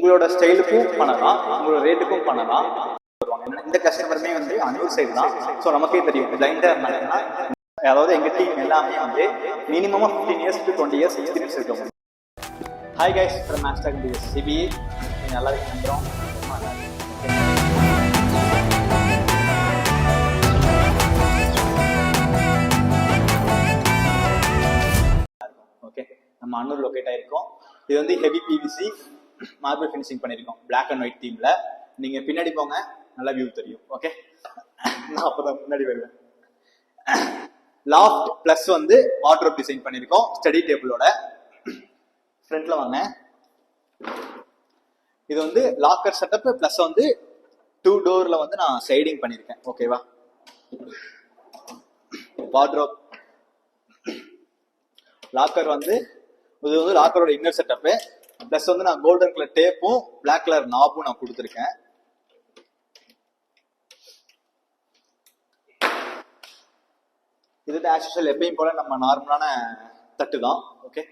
உங்களோட ஸ்டைலுக்கும் பண்ணலாம், உங்களோட ரேட்டுக்கும் பண்ணலாம். இந்த கஸ்டமருமே வந்து அன்னூர் சைடு தான். ஸோ நமக்கே தெரியும் பிளைண்டா இருந்தாங்கன்னா, அதாவது எங்க டீம் எல்லாமே வந்து minimum 15 years to 20 years experience இருக்கவங்க. ஹாய் கைஸ், ஃப்ரம் மேஸ்டாக் சிபிஏ. நல்லா இருக்கிறோம். ஓகே, நம்ம அன்னூர் லொக்கேட் ஆயிருக்கோம். இது வந்து ஹெவி பிவிசி மார்பிள் ஃபினிஷிங் பண்ணியிருக்கோம், பிளாக் அண்ட் ஒயிட் தீம்ல. நீங்க பின்னாடி போங்க, நல்லா வியூ தெரியும். ஓகே, நான் அப்பதான் முன்னாடி வருவேன். லாஃப்ட் பிளஸ் வந்து வார்ட்ரோப் டிசைன் பண்ணியிருக்கோம் ஸ்டடி டேபிளோட. ஃப்ரண்ட்ல வாங்க. இது வந்து லாக்கர் செட்டப் பிளஸ் வந்து 2 டோர்ல வந்து நான் சைடிங் பண்ணியிருக்கேன். ஓகேவா, வார்ட்ரோப் லாக்கர் வந்து இது வந்து லாக்கரோட இன்னர் செட்டப்பு பிளஸ் வந்து நான் கோல்டன் கலர் டேப்பும் பிளாக் கலர் நாபும் நான் கொடுத்துருக்கேன். இது ஆஸ் யூசுவல் எப்பயும் போல நம்ம நார்மலான தட்டு தான். ஓகே,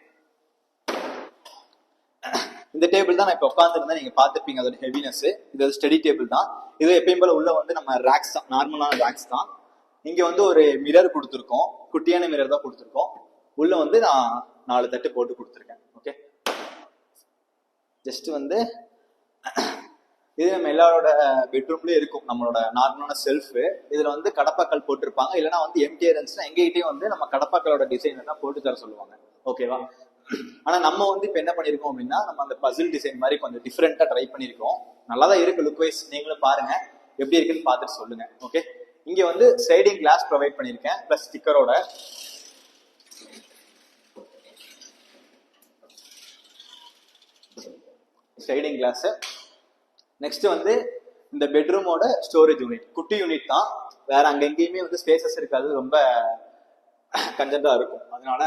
இந்த டேபிள் தான் நான் இப்போ உட்காந்துருந்தேன், நீங்க பார்த்துருப்பீங்க அதோட ஹெவினஸ். இது ஸ்டடி டேபிள் தான். இது எப்பயும் போல உள்ள வந்து நம்ம ரேக்ஸ் தான், நார்மலான ரேக்ஸ் தான். இங்க வந்து ஒரு மிரர் கொடுத்துருக்கோம், குட்டியான மிரர் தான் கொடுத்துருக்கோம். உள்ள வந்து நான் 4 தட்டு போட்டு கொடுத்துருக்கேன். ஓகே, ஜஸ்ட் வந்து இது நம்ம எல்லாரோட பெட்ரூம்லயும் இருக்கும், நம்மளோட நார்மலான செல்ஃப். இதுல வந்து கடப்பாக்கல் போட்டிருப்பாங்க, இல்லைன்னா வந்து எம்டிஆர் இருந்துச்சுன்னா எங்ககிட்டயும் வந்து நம்ம கடப்பாக்களோட டிசைன் தான் போட்டு தர சொல்லுவாங்க. ஓகேவா, ஆனா நம்ம வந்து இப்ப என்ன பண்ணிருக்கோம் அப்படின்னா, நம்ம அந்த பசில் டிசைன் மாதிரி கொஞ்சம் டிஃப்ரெண்டா ட்ரை பண்ணிருக்கோம். நல்லாதான் இருக்கு லுக் வைஸ், நீங்களும் பாருங்க எப்படி இருக்குன்னு பார்த்துட்டு சொல்லுங்க. ஓகே, இங்க வந்து ஸ்லைடிங் கிளாஸ் ப்ரொவைட் பண்ணிருக்கேன் பிளஸ் ஸ்டிக்கரோட. Sliding glass. நெக்ஸ்ட் வந்து இந்த பெட்ரூமோட ஸ்டோரேஜ் யூனிட், குட்டி யூனிட் தான், வேற அங்க எங்கேயுமே வந்து ஸ்பேசஸ் இருக்காது, ரொம்ப கன்ஜென்டா இருக்கும். அதனால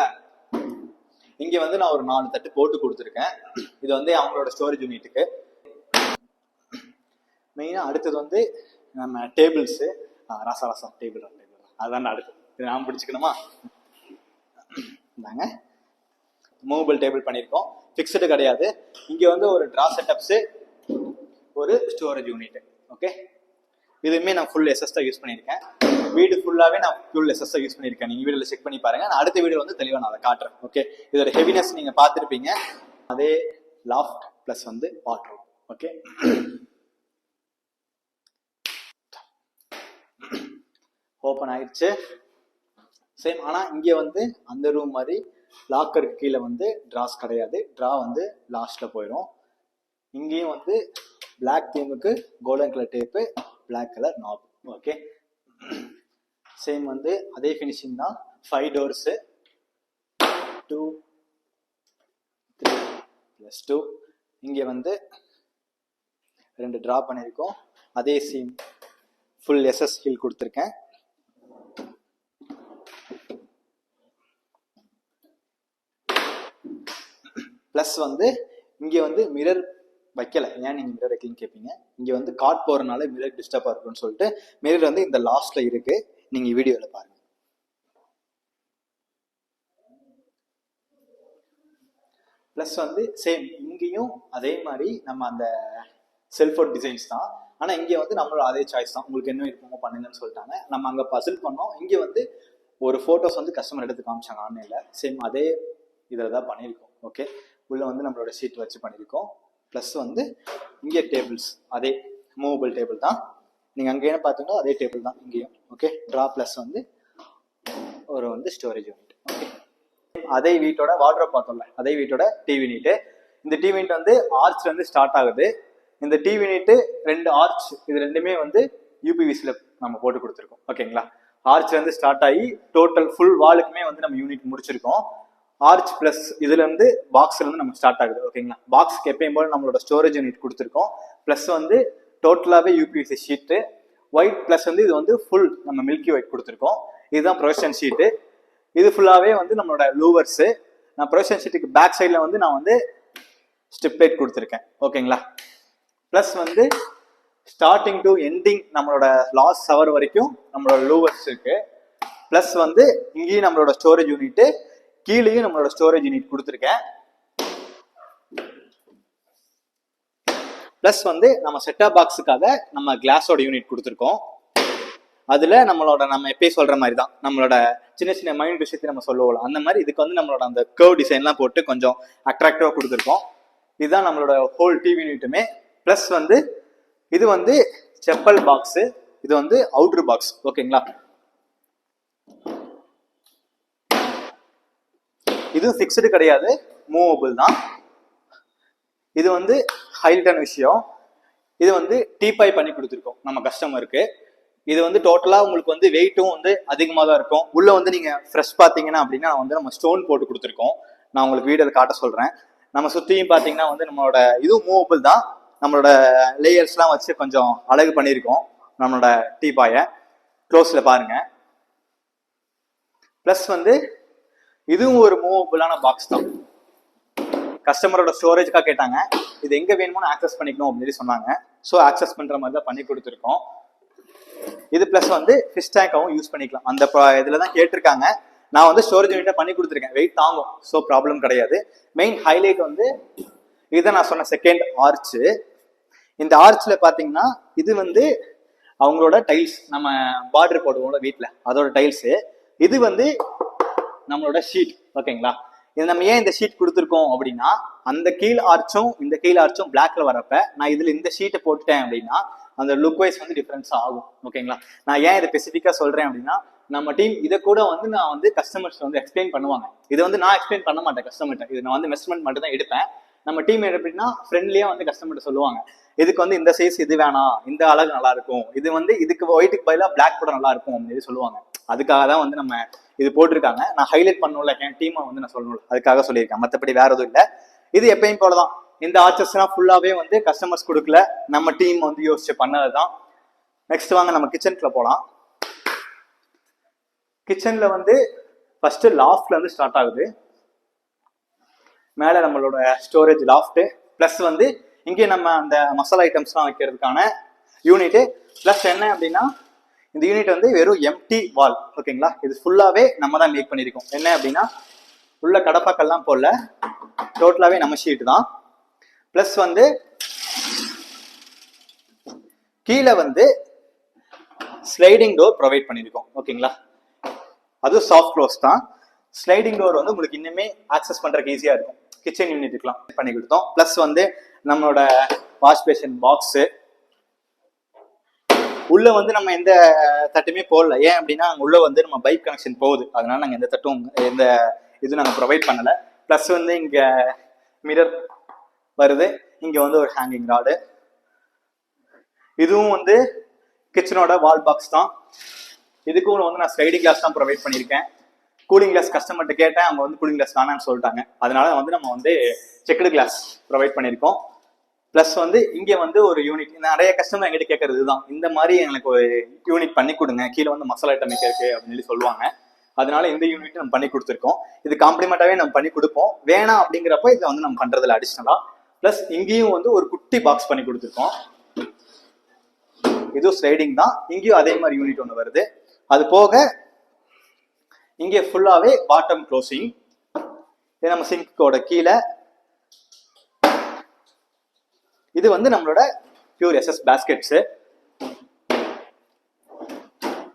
இங்க வந்து நான் ஒரு 4 தட்டு போட்டு கொடுத்துருக்கேன். இது வந்து அவங்களோட ஸ்டோரேஜ் யூனிட்டுக்கு. மெயினா அடுத்தது வந்து நம்ம டேபிள்ஸ். ரசம் டேபிள் அதான் அடுத்து. இது நான் பிடிச்சிக்கணுமா? இந்தாங்க, மூவபிள் டேபிள் பண்ணியிருக்கோம், ஃபிக்ஸ்டு கிடையாது. இங்க வந்து ஒரு ட்ரா செட்டப்ஸ், ஒரு ஸ்டோரேஜ் யூனிட். ஓகே, இதுவுமே நான் ஃபுல் எஸ்எஸ் தான் யூஸ் பண்ணியிருக்கேன். வீடு ஃபுல்லாவே நான் ஃபுல் எஸ்எஸ் தான் யூஸ் பண்ணியிருக்கேன். நீங்க வீடியோல செக் பண்ணி பாருங்க. நான் அடுத்த வீடியோ வந்து தெளிவா நான் அதை காட்டுறேன். ஓகே, இதோட ஹெவினஸ் நீங்க பார்த்துருப்பீங்க. அதே லாஃப்ட் பிளஸ் வந்து வார்ட்ரோப். ஓகே, ஓப்பன் ஆயிடுச்சு. சேம், ஆனா இங்க வந்து அந்த ரூம் மாதிரி லாக்கருக்கு கீழே வந்து ட்ராஸ் கிடையாது, ட்ரா வந்து லாஸ்ட்ல போயிடும். இங்கேயும் வந்து பிளாக் தீமுக்கு golden colour tape, black colour knob. Okay, same வந்து அதே ஃபினிஷிங் தான். 5 டோர்ஸ், 2 3 + 2. இங்க வந்து 2 ட்ரா பண்ணியிருக்கோம். அதே சீம் ஃபுல் எஸ்எஸ் ஹீல் கொடுத்துருக்கேன். பிளஸ் வந்து இங்க வந்து மிரர் வைக்கல. ஏன் நீங்க மிரர் வைக்கலன்னு கேட்பீங்க. இங்க வந்து காட் போறதுனால மிரர் டிஸ்டர்பா இருக்குன்னு சொல்லிட்டு மிரர் வந்து இந்த லாஸ்ட்ல இருக்கு, நீங்க வீடியோல பாருங்க. பிளஸ் வந்து சேம் இங்கேயும் அதே மாதிரி நம்ம அந்த செல்ஃபோன் டிசைன்ஸ் தான். ஆனா இங்க வந்து நம்மளோட அதே சாய்ஸ் தான், உங்களுக்கு என்ன இருக்குமோ பண்ணுங்கன்னு சொல்லிட்டாங்க. நம்ம அங்க பசில் பண்ணோம். இங்க வந்து ஒரு போட்டோஸ் வந்து கஸ்டமர் எடுத்து காமிச்சாங்க ஆன்லைன்ல. சேம் அதே இதில் தான் பண்ணியிருக்கோம். ஓகே, உள்ள வந்து நம்மளோட ஷீட் வச்சு பண்ணியிருக்கோம். ப்ளஸ் வந்து இங்கே டேபிள்ஸ் அதே மூவபிள் டேபிள் தான். நீங்கள் அங்கேயே பார்த்தீங்கன்னா அதே டேபிள் தான் இங்கேயும். ஓகே, ட்ரா ப்ளஸ் வந்து ஒரு வந்து ஸ்டோரேஜ் யூனிட். ஓகே, அதே வீட்டோட வார்ட்ரோப் பார்த்தோம்ல, அதே வீட்டோட டிவி யூனிட். இந்த டிவி யூனிட் வந்து ஆர்ச்ல இருந்து ஸ்டார்ட் ஆகுது. இந்த டிவி யூனிட் 2 ஆர்ச், இது ரெண்டுமே வந்து யூபிவிசியில் நம்ம போட்டு கொடுத்துருக்கோம். ஓகேங்களா, ஆர்ச்ல இருந்து ஸ்டார்ட் ஆகி டோட்டல் ஃபுல் வாலுக்குமே வந்து நம்ம யூனிட் முடிச்சிருக்கோம். ஆர்ச் பிளஸ் இதுல இருந்து பாக்ஸ்ல இருந்து நம்ம ஸ்டார்ட் ஆகுது. ஓகேங்களா, பாக்ஸ்க்கு எப்பயும் போல நம்மளோட ஸ்டோரேஜ் யூனிட் கொடுத்துருக்கோம். பிளஸ் வந்து டோட்டலாவே யூபிவிசி ஷீட்டு. ஒயிட் பிளஸ் வந்து இது வந்து ஃபுல் நம்ம மில்கி ஒயிட் கொடுத்துருக்கோம். இதுதான் ப்ரொவிஷன் ஷீட்டு. இது ஃபுல்லாவே வந்து நம்மளோட லூவர்ஸ். நான் ப்ரொவிஷன் ஷீட்டுக்கு பேக் சைட்ல வந்து நான் வந்து ஸ்டிப் லைட் கொடுத்துருக்கேன். ஓகேங்களா, பிளஸ் வந்து ஸ்டார்டிங் டு எண்டிங் நம்மளோட லாஸ்ட் ஹவர் வரைக்கும் நம்மளோட லூவர்ஸ் இருக்கு. பிளஸ் வந்து இங்கேயும் நம்மளோட ஸ்டோரேஜ் யூனிட், கீழேயும் நம்மளோட ஸ்டோரேஜ் யூனிட் கொடுத்துருக்கேன். ப்ளஸ் வந்து நம்ம செட்டாப் பாக்ஸுக்காக நம்ம கிளாஸோட யூனிட் கொடுத்துருக்கோம். அதுல நம்ம எப்பயும் சொல்ற மாதிரி தான் நம்மளோட சின்ன சின்ன மைண்ட் விஷயத்தை நம்ம சொல்லுவோம். அந்த மாதிரி இதுக்கு வந்து நம்மளோட அந்த கர்வ் டிசைன்லாம் போட்டு கொஞ்சம் அட்ராக்டிவா கொடுத்துருக்கோம். இதுதான் நம்மளோட ஹோல் டிவி யூனிட்டுமே. ப்ளஸ் வந்து இது வந்து செப்பல் பாக்ஸ், இது வந்து அவுட்ரு பாக்ஸ். ஓகேங்களா, இது ஃபிக்ஸ்டு கிடையாது, மூவபிள் தான். இது வந்து ஹைலைட்டான விஷயம். இது வந்து டீபாய் பண்ணி கொடுத்துருக்கோம் நம்ம கஸ்டமருக்கு. இது வந்து டோட்டலா உங்களுக்கு வந்து வெயிட்டும் வந்து அதிகமாக தான் இருக்கும். உள்ள வந்து நீங்க ஃப்ரெஷ் பாத்தீங்கன்னா அப்படின்னா வந்து நம்ம ஸ்டோன் போட்டு கொடுத்துருக்கோம். நான் உங்களுக்கு வீடியோல காட்ட சொல்றேன். நம்ம சுத்தியும் பாத்தீங்கன்னா வந்து நம்மளோட இதுவும் மூவபிள் தான். நம்மளோட லேயர்ஸ்லாம் வச்சு கொஞ்சம் அழகு பண்ணியிருக்கோம் நம்மளோட டீபாயை. க்ளோஸ்ல பாருங்க. பிளஸ் வந்து இதுவும் ஒரு மூவபிளான பாக்ஸ் தான். கஸ்டமரோட ஸ்டோரேஜ்க்காக கேட்டாங்க, இது எங்க வேணுமோ ஆக்சஸ் பண்ணிக்கணும் அப்படின்னு சொன்னாங்க. ஸோ ஆக்சஸ் பண்ற மாதிரி தான் பண்ணி கொடுத்துருக்கோம். இது பிளஸ் வந்து ஃபிஷ் டேங்காவும் யூஸ் பண்ணிக்கலாம். அந்த இதுல தான் கேட்டிருக்காங்க. நான் வந்து ஸ்டோரேஜ் யூனிட்டா பண்ணி கொடுத்துருக்கேன், வெயிட் தாங்கும், ஸோ ப்ராப்ளம் கிடையாது. மெயின் ஹைலைட் வந்து இதை நான் சொன்ன செகண்ட் ஆர்ச். இந்த ஆர்ச்ல பாத்தீங்கன்னா இது வந்து அவங்களோட டைல்ஸ், நம்ம பார்டர் போடுவோம்ல வீட்டுல, அதோட டைல்ஸ். இது வந்து நம்மளோட ஷீட். ஓகேங்களா, இது நம்ம ஏன் இந்த ஷீட் கொடுத்துருக்கோம் அப்படின்னா, அந்த கீழ் ஆர்ச்சும் இந்த கீழ் ஆர்ச்சும் பிளாக்ல வரப்ப நான் இதுல இந்த ஷீட்டை போட்டுட்டேன் அப்படின்னா அந்த லுக் வைஸ் வந்து டிஃபரன்ஸ் ஆகும். ஓகேங்களா, நான் ஏன் இதை ஸ்பெசிஃபிக்கா சொல்றேன் அப்படின்னா, நம்ம டீம் இதை கூட வந்து நான் வந்து கஸ்டமர்ஸ் வந்து எக்ஸ்பிளைன் பண்ணுவாங்க. இதை வந்து நான் எக்ஸ்பிளைன் பண்ண மாட்டேன் கஸ்டமர்கிட்ட, இது நான் வந்து மெஷர்மெண்ட் மட்டும் தான் எடுப்பேன். நம்ம டீம் எப்படின்னா ஃப்ரெண்ட்லியா வந்து கஸ்டமர்கிட்ட சொல்லுவாங்க, இதுக்கு வந்து இந்த சைஸ் இது வேணாம், இந்த அழகு நல்லா இருக்கும், இது வந்து இதுக்கு ஒயிட்டுக்கு பதிலாக பிளாக் போட நல்லா இருக்கும் அப்படின்னு சொல்லுவாங்க. அதுக்காக தான் வந்து நம்ம இது போட்டிருக்காங்க. நான் ஹைலைட் பண்ணல, என் டீமை வந்து நான் சொல்லணும், அதுக்காக சொல்லியிருக்கேன், மற்றபடி வேற எதுவும் இல்லை. இது எப்பயும் போலதான். இந்த ஆர்ச்சஸ்லாம் ஃபுல்லாவே வந்து கஸ்டமர்ஸ் கொடுக்கல, நம்ம டீம் வந்து யோசிச்சு பண்ணதுதான். நெக்ஸ்ட் வாங்க நம்ம கிச்சனுக்குள்ள போலாம். கிச்சன்ல வந்து ஃபர்ஸ்ட் லாஃப்ட்ல இருந்து ஸ்டார்ட் ஆகுது. மேல நம்மளோட ஸ்டோரேஜ் லாஃப்ட், பிளஸ் வந்து இங்கே நம்ம அந்த மசாலா ஐட்டம்ஸ்லாம் வைக்கிறதுக்கான யூனிட். பிளஸ் என்ன அப்படின்னா, இந்த யூனிட் வந்து வெறும் எம்டி வால். ஓகேங்களா, இது ஃபுல்லாவே நம்ம தான் மேக் பண்ணிருக்கோம். என்ன அப்படின்னா, உள்ள கடப்பாக்கள்லாம் போடல, டோட்டலாவே நம்ம ஷீட் தான். பிளஸ் வந்து கீழே வந்து ஸ்லைடிங் டோர் ப்ரொவைட் பண்ணிருக்கோம். ஓகேங்களா, அதுவும் சாஃப்ட் க்ளோஸ் தான். ஸ்லைடிங் டோர் வந்து உங்களுக்கு இன்னுமே ஆக்சஸ் பண்றதுக்கு ஈஸியா இருக்கும். கிச்சன் யூனிட்டுக்குலாம் பண்ணி கொடுத்தோம். பிளஸ் வந்து நம்மளோட வாஷ் பேஷன் பாக்ஸ் உள்ள வந்து நம்ம எந்த தட்டுமே போடல. ஏன் அப்படின்னா அங்க உள்ள வந்து நம்ம பைப் கனெக்ஷன் போகுது, அதனால நாங்க எந்த தட்டும் எந்த இது நாங்க ப்ரொவைட் பண்ணல. பிளஸ் வந்து இங்க மிரர் வருது, இங்க வந்து ஒரு ஹேங்கிங் ராடு. இதுவும் வந்து கிச்சனோட வால் பாக்ஸ் தான். இதுக்கும் வந்து நான் ஸ்லைடிங் கிளாஸ் தான் ப்ரொவைட் பண்ணியிருக்கேன். கூலிங் கிளாஸ் கஸ்டமர்கிட்ட கேட்டேன், அவங்க வந்து கூலிங் கிளாஸ் வேணான்னு சொல்லிட்டாங்க. அதனால வந்து நம்ம வந்து செக்குடு கிளாஸ் ப்ரொவைட் பண்ணியிருக்கோம். பிளஸ் வந்து இங்கே வந்து ஒரு யூனிட், நிறைய கஸ்டமர் எங்கிட்ட கேட்கறது தான், இந்த மாதிரி எனக்கு ஒரு யூனிட் பண்ணி கொடுங்க, கீழே வந்து மசாலா ஐட்டம் இருக்கு அப்படின்னு சொல்லி சொல்லுவாங்க. அதனால இந்த யூனிட் நம்ம பண்ணி கொடுத்துருக்கோம். இது காம்ப்ளிமெண்டாவே நம்ம பண்ணி கொடுப்போம். வேணாம் அப்படிங்கிறப்ப இதை வந்து நம்ம பண்றதுல அடிஷனலா. பிளஸ் இங்கேயும் வந்து ஒரு குட்டி பாக்ஸ் பண்ணி கொடுத்துருக்கோம். இதுவும் ஸ்லைடிங் தான், இங்கேயும் அதே மாதிரி யூனிட் ஒன்று வருது. அது போக இங்கே ஃபுல்லாவே பாட்டம் க்ளோசிங். இது நம்ம சிங்கோட கீழே. இது வந்து நம்மளோட பியூர் எஸ்எஸ் பேஸ்கெட்ஸ்.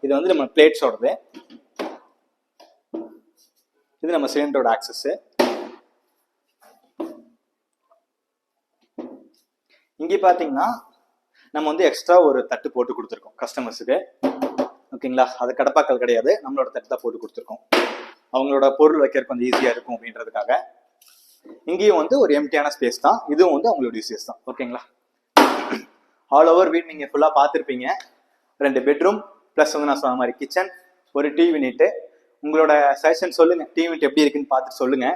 இது வந்து நம்ம பிளேட்ஸோடது. இது நம்ம சிலிண்டரோட ஆக்சஸ். இங்கே பாத்தீங்கன்னா நம்ம வந்து எக்ஸ்ட்ரா ஒரு தட்டு போட்டு கொடுத்துருக்கோம் கஸ்டமர்ஸுக்கு. ஓகேங்களா, அது கடப்பாக்கள் கிடையாது, நம்மளோட தட்டு தான் போட்டு கொடுத்துருக்கோம். அவங்களோட பொருள் வைக்கிறதுக்கு கொஞ்சம் ஈஸியா இருக்கும் அப்படின்றதுக்காக. இங்கேயும் வந்து ஒரு எம்டியான ஸ்பேஸ் தான், இதுவும் வந்து அவங்களோட ஸ்பேஸ் தான். ஓகேங்களா, ஆல் ஓவர் வீட் நீங்க ஃபுல்லா பார்த்துருப்பீங்க. 2 பெட்ரூம் பிளஸ் வந்து நான் சொன்ன மாதிரி கிச்சன், ஒரு டிவி யூனிட். உங்களோட சஜஷன் சொல்லுங்க, டிவி யூனிட் எப்படி இருக்குன்னு பார்த்துட்டு சொல்லுங்க.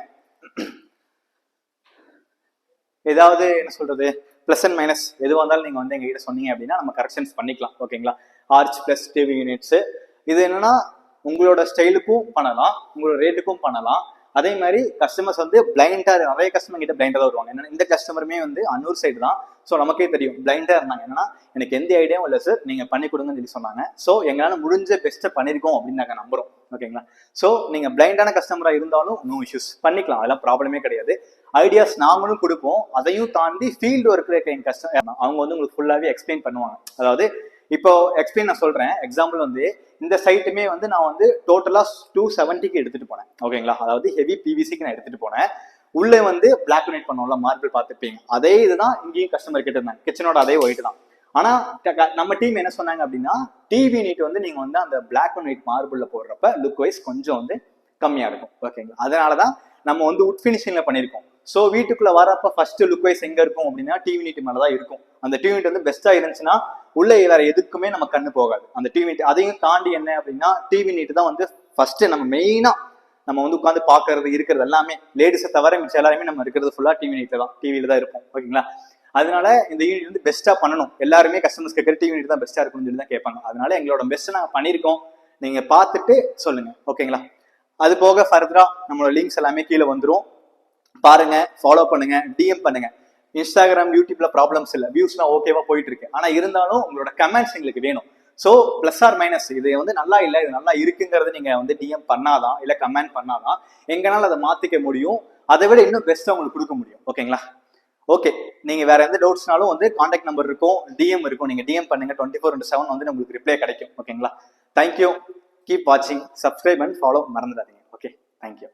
ஏதாவது என்ன சொல்றது பிளஸ் அண்ட் மைனஸ் எதுவாக இருந்தாலும் நீங்க வந்து எங்ககிட்ட சொன்னீங்க அப்படின்னா நம்ம கரெக்ஷன்ஸ் பண்ணிக்கலாம். ஓகேங்களா, ஆர்ச் பிளஸ் டிவி யூனிட்ஸ் இது என்னன்னா உங்களோட ஸ்டைலுக்கும் பண்ணலாம், உங்களோட ரேட்டுக்கும் பண்ணலாம். அதே மாதிரி கஸ்டமர்ஸ் வந்து பிளைண்டா நிறைய கஸ்டமர் கிட்ட பிளைண்டா தான் வருவாங்க. என்னன்னா இந்த கஸ்டமருமே வந்து அன்னூர் சைடு தான். ஸோ நமக்கே தெரியும் பிளைண்டா இருந்தாங்க. என்னன்னா எனக்கு எந்த ஐடியாவும் இல்லை சார், நீங்க பண்ணி கொடுங்கன்னு சொல்லி சொன்னாங்க. ஸோ எங்களால முடிஞ்ச பெஸ்ட்டை பண்ணிருக்கோம் அப்படின்னு நாங்கள் நம்புறோம். ஓகேங்களா? ஸோ நீங்க பிளைண்டான கஸ்டமரா இருந்தாலும் நோ இஷ்யூஸ், பண்ணிக்கலாம், அதெல்லாம் ப்ராப்ளமே கிடையாது. ஐடியாஸ் நாங்களும் கொடுப்போம். அதையும் தாண்டி ஃபீல்டு ஒர்க் இருக்க என் கஸ்டமர் அவங்க வந்து உங்களுக்கு ஃபுல்லாவே எக்ஸ்பிளைன் பண்ணுவாங்க. அதாவது இப்போ எக்ஸ்பிளைன் நான் சொல்றேன். எக்ஸாம்பிள் வந்து இந்த சைட்டுமே வந்து நான் வந்து டோட்டலா 270க்கு எடுத்துட்டு போனேன். ஓகேங்களா? அதாவது ஹெவி பிவிசிக்கு நான் எடுத்துட்டு போனேன். உள்ளே வந்து பிளாக் அண்ட் ஒயிட் பண்ணுவோம்ல, மார்பிள் பார்த்துப்பீங்க, அதே இதுதான் இங்கேயும் கஸ்டமர் கிட்ட இருந்தாங்க. கிச்சனோட அதே ஒயிட் தான். ஆனா நம்ம டீம் என்ன சொன்னாங்க அப்படின்னா, டிவி நீட் வந்து நீங்க வந்து அந்த பிளாக் அண்ட் ஒயிட் மார்பிள்ல போடுறப்ப லுக் வைஸ் கொஞ்சம் வந்து கம்மியா இருக்கும். ஓகேங்களா? அதனாலதான் நம்ம வந்து உட் பினிஷிங்ல பண்ணிருக்கோம். ஸோ வீட்டுக்குள்ள வரப்ப ஃபர்ஸ்ட் லுக் வைஸ் எங்க இருக்கும் அப்படின்னா டிவி நீட் மேலதான் இருக்கும். அந்த டிவி நீட் வந்து பெஸ்டா இருந்துச்சுன்னா உள்ள வேற எதுக்குமே நம்ம கண்ணு போகாது. அந்த டிவி நீட் அதையும் தாண்டி என்ன அப்படின்னா டிவி நீட் தான் வந்து ஃபர்ஸ்ட் நம்ம மெயினா நம்ம வந்து உட்காந்து பாக்குறது இருக்கிறது எல்லாமே. லேடிஸை தவிர மிச்சம் எல்லாருமே நம்ம இருக்கிறது ஃபுல்லா டிவி நீட்ல தான், டிவியில தான் இருப்போம். ஓகேங்களா? அதனால இந்த யூனிட் வந்து பெஸ்டா பண்ணணும். எல்லாருமே கஸ்டமர்ஸ் கேட்கற டிவி யூனிட் தான் பெஸ்டா இருக்கும்னு சொல்லி தான் கேட்பாங்க. அதனால எங்களோட பெஸ்ட் நாங்க பண்ணிருக்கோம். நீங்க பார்த்துட்டு சொல்லுங்க. ஓகேங்களா? அது போக ஃபர்தரா நம்மளோட லிங்க்ஸ் எல்லாமே கீழே வந்துரும். பாருங்க, ஃபாலோ பண்ணுங்க, டிஎம் பண்ணுங்க. இன்ஸ்டாகிராம் யூடியூப்ல ப்ராப்ளம்ஸ் இல்லை, வியூஸ்லாம் ஓகேவா போயிட்டு இருக்கு. ஆனா இருந்தாலும் உங்களோட கமெண்ட்ஸ் எங்களுக்கு வேணும். ஸோ பிளஸ் ஆர் மைனஸ், இது வந்து நல்லா இல்லை இது நல்லா இருக்குங்கிறது நீங்க வந்து டிஎம் பண்ணாதான், இல்லை கமெண்ட் பண்ணாதான் எங்கனால அதை மாத்திக்க முடியும். அதை விட இன்னும் பெஸ்ட்டாக உங்களுக்கு கொடுக்க முடியும். ஓகேங்களா? ஓகே, நீங்க வேற எந்த டவுட்ஸ்னாலும் வந்து கான்டாக்ட் நம்பர் இருக்கும், டிஎம் இருக்கும். நீங்க டிஎம் பண்ணுங்க, 24/7 வந்து உங்களுக்கு ரிப்ளை கிடைக்கும். ஓகேங்களா? தேங்க்யூ, கீப் வாட்சிங், சப்ஸ்கிரைப் அண்ட் ஃபாலோ மறந்துடாதீங்க. Okay, thank you.